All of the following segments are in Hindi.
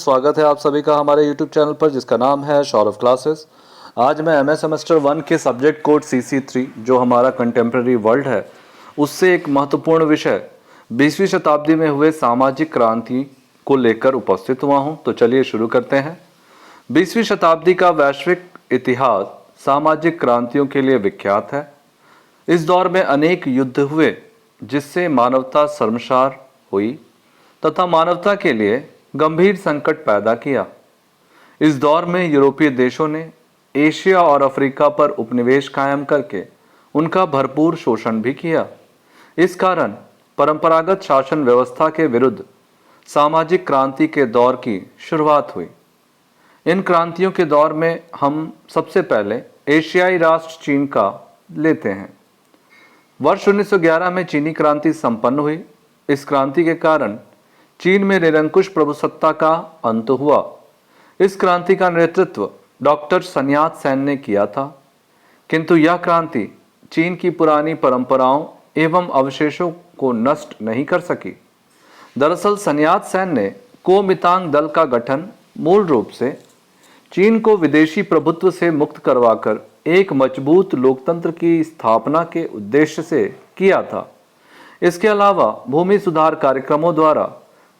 स्वागत है आप सभी का हमारे YouTube चैनल पर जिसका नाम है सौरभ क्लासेस। आज मैं एमए सेमेस्टर 1 के सब्जेक्ट कोड CC3 जो हमारा कंटेम्प्रेरी वर्ल्ड है उससे एक महत्वपूर्ण विषय 20वीं शताब्दी में हुए सामाजिक क्रांति को लेकर उपस्थित हुआ हूं। तो चलिए शुरू करते हैं। 20वीं शताब्दी का वैश्विक इतिहास सामाजिक क्रांतियों के लिए विख्यात है। इस दौर में अनेक युद्ध हुए जिससे मानवता शर्मसार हुई तथा मानवता के लिए गंभीर संकट पैदा किया। इस दौर में यूरोपीय देशों ने एशिया और अफ्रीका पर उपनिवेश कायम करके उनका भरपूर शोषण भी किया। इस कारण परंपरागत शासन व्यवस्था के विरुद्ध सामाजिक क्रांति के दौर की शुरुआत हुई। इन क्रांतियों के दौर में हम सबसे पहले एशियाई राष्ट्र चीन का लेते हैं। वर्ष 1911 में चीनी क्रांति संपन्न हुई। इस क्रांति के कारण चीन में निरंकुश प्रभुसत्ता का अंत हुआ। इस क्रांति का नेतृत्व डॉक्टर sun यat-sen ने किया था, किंतु यह क्रांति चीन की पुरानी परंपराओं एवं अवशेषों को नष्ट नहीं कर सकी। दरअसल sun यat-sen ने कुओमितांग दल का गठन मूल रूप से चीन को विदेशी प्रभुत्व से मुक्त करवाकर एक मजबूत लोकतंत्र की स्थापना के उद्देश्य से किया था। इसके अलावा भूमि सुधार कार्यक्रमों द्वारा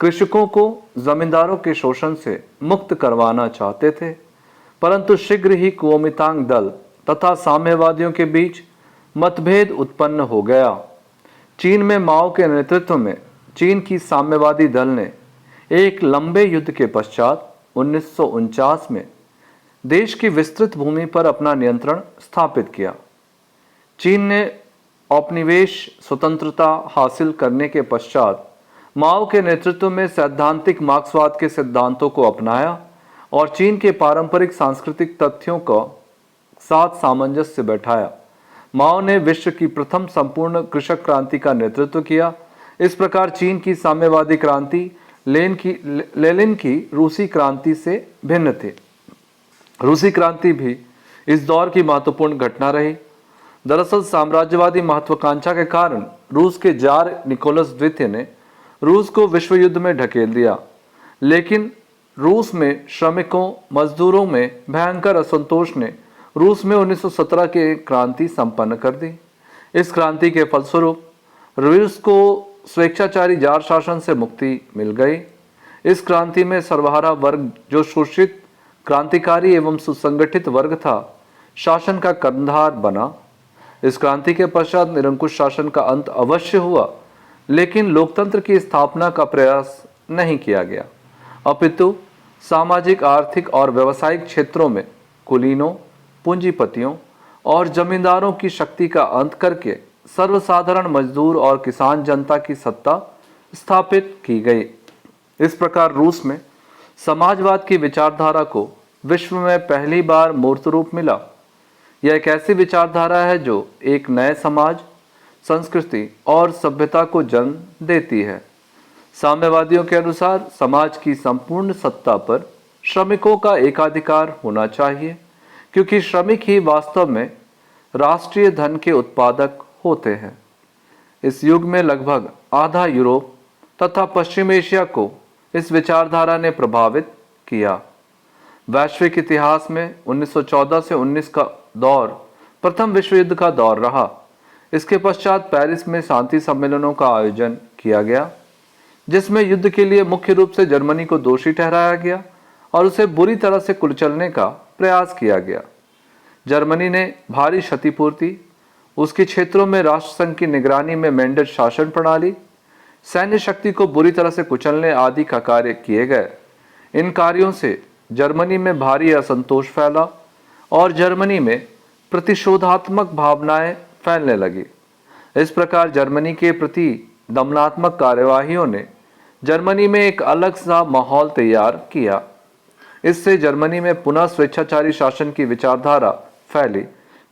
कृषकों को जमींदारों के शोषण से मुक्त करवाना चाहते थे, परंतु शीघ्र ही कुओमितांग दल तथा साम्यवादियों के बीच मतभेद उत्पन्न हो गया। चीन में माओ के नेतृत्व में चीन की साम्यवादी दल ने एक लंबे युद्ध के पश्चात 1949 में देश की विस्तृत भूमि पर अपना नियंत्रण स्थापित किया। चीन ने औपनिवेश स्वतंत्रता हासिल करने के पश्चात माओ के नेतृत्व में सैद्धांतिक मार्क्सवाद के सिद्धांतों को अपनाया और चीन के पारंपरिक सांस्कृतिक तथ्यों को साथ सामंजस्य बैठाया। माओ ने विश्व की प्रथम संपूर्ण कृषक क्रांति का नेतृत्व किया। इस प्रकार चीन की साम्यवादी क्रांति लेनिन की रूसी क्रांति से भिन्न थी। रूसी क्रांति भी इस दौर की महत्वपूर्ण घटना रही। दरअसल साम्राज्यवादी महत्वाकांक्षा के कारण रूस के जार निकोलस द्वितीय ने रूस को विश्व युद्ध में ढकेल दिया, लेकिन रूस में श्रमिकों मजदूरों में भयंकर असंतोष ने रूस में 1917 की क्रांति संपन्न कर दी। इस क्रांति के फलस्वरूप रूस को स्वेच्छाचारी जार शासन से मुक्ति मिल गई। इस क्रांति में सर्वहारा वर्ग जो शोषित क्रांतिकारी एवं सुसंगठित वर्ग था शासन का कर्णधार बना। इस क्रांति के पश्चात निरंकुश शासन का अंत अवश्य हुआ, लेकिन लोकतंत्र की स्थापना का प्रयास नहीं किया गया, अपितु सामाजिक आर्थिक और व्यावसायिक क्षेत्रों में कुलीनों पूंजीपतियों और जमींदारों की शक्ति का अंत करके सर्वसाधारण मजदूर और किसान जनता की सत्ता स्थापित की गई। इस प्रकार रूस में समाजवाद की विचारधारा को विश्व में पहली बार मूर्त रूप मिला। यह एक ऐसी विचारधारा है जो एक नए समाज संस्कृति और सभ्यता को जन्म देती है। साम्यवादियों के अनुसार समाज की संपूर्ण सत्ता पर श्रमिकों का एकाधिकार होना चाहिए, क्योंकि श्रमिक ही वास्तव में राष्ट्रीय धन के उत्पादक होते हैं। इस युग में लगभग आधा यूरोप तथा पश्चिम एशिया को इस विचारधारा ने प्रभावित किया। वैश्विक इतिहास में 1914 से 19 का दौर प्रथम विश्व युद्ध का दौर रहा। इसके पश्चात पेरिस में शांति सम्मेलनों का आयोजन किया गया, जिसमें युद्ध के लिए मुख्य रूप से जर्मनी को दोषी ठहराया गया और उसे बुरी तरह से कुचलने का प्रयास किया गया। जर्मनी ने भारी क्षतिपूर्ति, उसके क्षेत्रों में राष्ट्रसंघ की निगरानी में मेंडेट शासन प्रणाली, सैन्य शक्ति को बुरी तरह से कुचलने आदि का कार्य किए गए। इन कार्यों से जर्मनी में भारी असंतोष फैला और जर्मनी में प्रतिशोधात्मक भावनाएं फैलने लगी। इस प्रकार जर्मनी के प्रति दमनात्मक कार्यवाहियों ने जर्मनी में एक अलग सा माहौल तैयार किया। इससे जर्मनी में पुनः स्वेच्छाचारी शासन की विचारधारा फैली,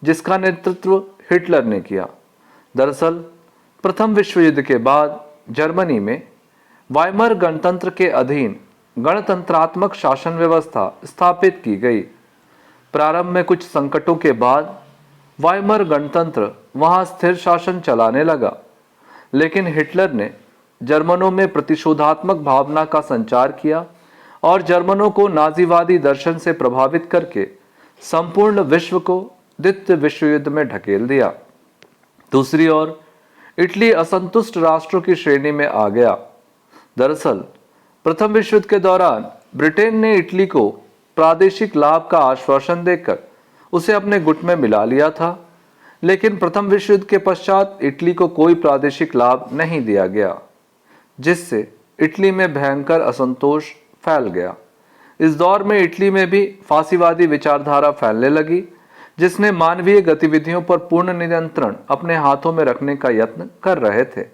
जिसका नेतृत्व हिटलर ने किया। दरअसल प्रथम विश्व युद्ध के बाद जर्मनी में वाइमर गणतंत्र के अधीन गणतंत्रात्मक शासन व्यवस्था स्थापित की गई। प्रारंभ में कुछ संकटों के बाद वाइमर गणतंत्र वहां स्थिर शासन चलाने लगा, लेकिन हिटलर ने जर्मनों में प्रतिशोधात्मक भावना का संचार किया और जर्मनों को नाजीवादी दर्शन से प्रभावित करके संपूर्ण विश्व को द्वितीय विश्व युद्ध में ढकेल दिया। दूसरी ओर इटली असंतुष्ट राष्ट्रों की श्रेणी में आ गया। दरअसल प्रथम विश्व युद्ध के दौरान ब्रिटेन ने इटली को प्रादेशिक लाभ का आश्वासन देकर उसे अपने गुट में मिला लिया था, लेकिन प्रथम विश्व युद्ध के पश्चात इटली को कोई प्रादेशिक लाभ नहीं दिया गया, जिससे इटली में भयंकर असंतोष फैल गया। इस दौर में इटली में भी फांसीवादी विचारधारा फैलने लगी, जिसने मानवीय गतिविधियों पर पूर्ण नियंत्रण अपने हाथों में रखने का यत्न कर रहे थे।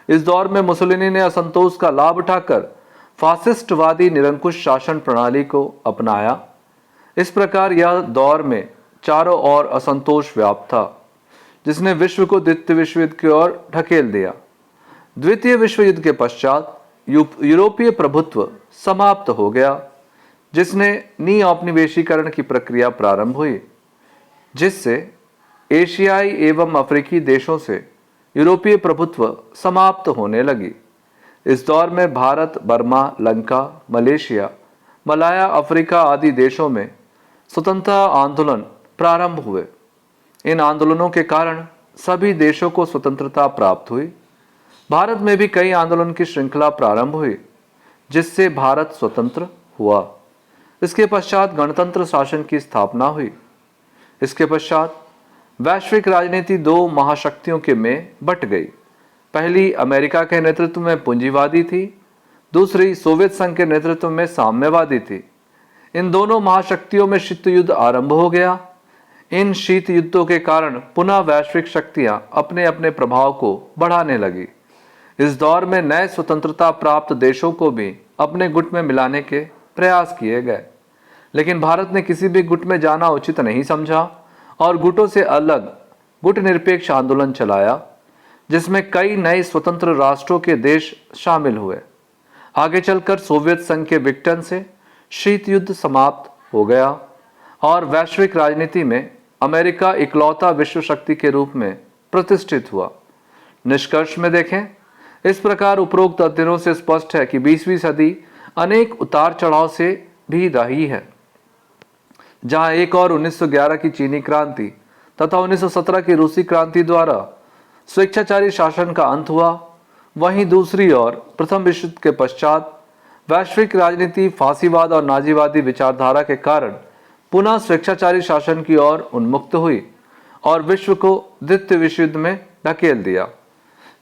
इस दौर में मुसोलिनी ने असंतोष का लाभ उठाकर फासिस्टवादी निरंकुश शासन प्रणाली को अपनाया। इस प्रकार यह दौर में चारों ओर असंतोष व्याप्त था, जिसने विश्व को द्वितीय विश्व युद्ध की ओर ढकेल दिया। द्वितीय विश्व युद्ध के पश्चात यूरोपीय प्रभुत्व समाप्त हो गया, जिसने निऔपनिवेशीकरण की प्रक्रिया प्रारंभ हुई, जिससे एशियाई एवं अफ्रीकी देशों से यूरोपीय प्रभुत्व समाप्त होने लगी। इस दौर में Bharat, Burma, Lanka, Malaysia, Malaya, Africa आदि देशों में स्वतंत्रता आंदोलन प्रारंभ हुए। इन आंदोलनों के कारण सभी देशों को स्वतंत्रता प्राप्त हुई। भारत में भी कई आंदोलन की श्रृंखला प्रारंभ हुई, जिससे भारत स्वतंत्र हुआ। इसके पश्चात गणतंत्र शासन की स्थापना हुई। इसके पश्चात वैश्विक राजनीति दो महाशक्तियों के में बट गई। पहली अमेरिका के नेतृत्व में पूंजीवादी थी, दूसरी सोवियत संघ के नेतृत्व में साम्यवादी थी। इन दोनों महाशक्तियों में शीत युद्ध आरंभ हो गया। इन शीत युद्धों के कारण पुनः वैश्विक शक्तियां अपने अपने प्रभाव को बढ़ाने लगी। इस दौर में नए स्वतंत्रता प्राप्त देशों को भी अपने गुट में मिलाने के प्रयास किए गए, लेकिन भारत ने किसी भी गुट में जाना उचित नहीं समझा और गुटों से अलग गुट निरपेक्ष आंदोलन चलाया, जिसमें कई नए स्वतंत्र राष्ट्रों के देश शामिल हुए। आगे चलकर सोवियत संघ के विघटन से शीत युद्ध समाप्त हो गया और वैश्विक राजनीति में अमेरिका इकलौता विश्व शक्ति के रूप में प्रतिष्ठित हुआ। निष्कर्ष में देखें, इस प्रकार उपरोक्त अध्ययनों से स्पष्ट है कि 20वीं सदी अनेक उतार चढ़ाव से भी रही है। जहां एक और 1911 की चीनी क्रांति तथा 1917 की रूसी क्रांति द्वारा स्वेच्छाचारी शासन का अंत हुआ, वहीं दूसरी ओर प्रथम विश्व युद्ध के पश्चात वैश्विक राजनीति फांसीवाद और नाजीवादी विचारधारा के कारण पुनः स्वेच्छाचारी शासन की ओर उन्मुक्त हुई और विश्व को द्वितीय विश्व युद्ध में ढकेल दिया,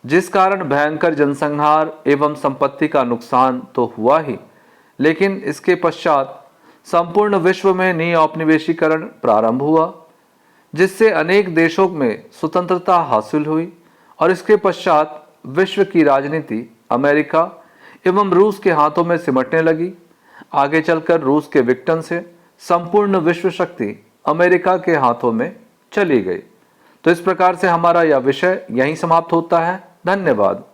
जिस कारण भयंकर जनसंहार एवं संपत्ति का नुकसान तो हुआ ही, लेकिन इसके पश्चात संपूर्ण विश्व में निऔपनिवेशीकरण प्रारंभ हुआ, जिससे अनेक देशों में स्वतंत्रता हासिल हुई और इसके पश्चात विश्व की राजनीति अमेरिका एवं रूस के हाथों में सिमटने लगी। आगे चलकर रूस के विघटन से संपूर्ण विश्व शक्ति अमेरिका के हाथों में चली गई। तो इस प्रकार से हमारा यह विषय यहीं समाप्त होता है। धन्यवाद।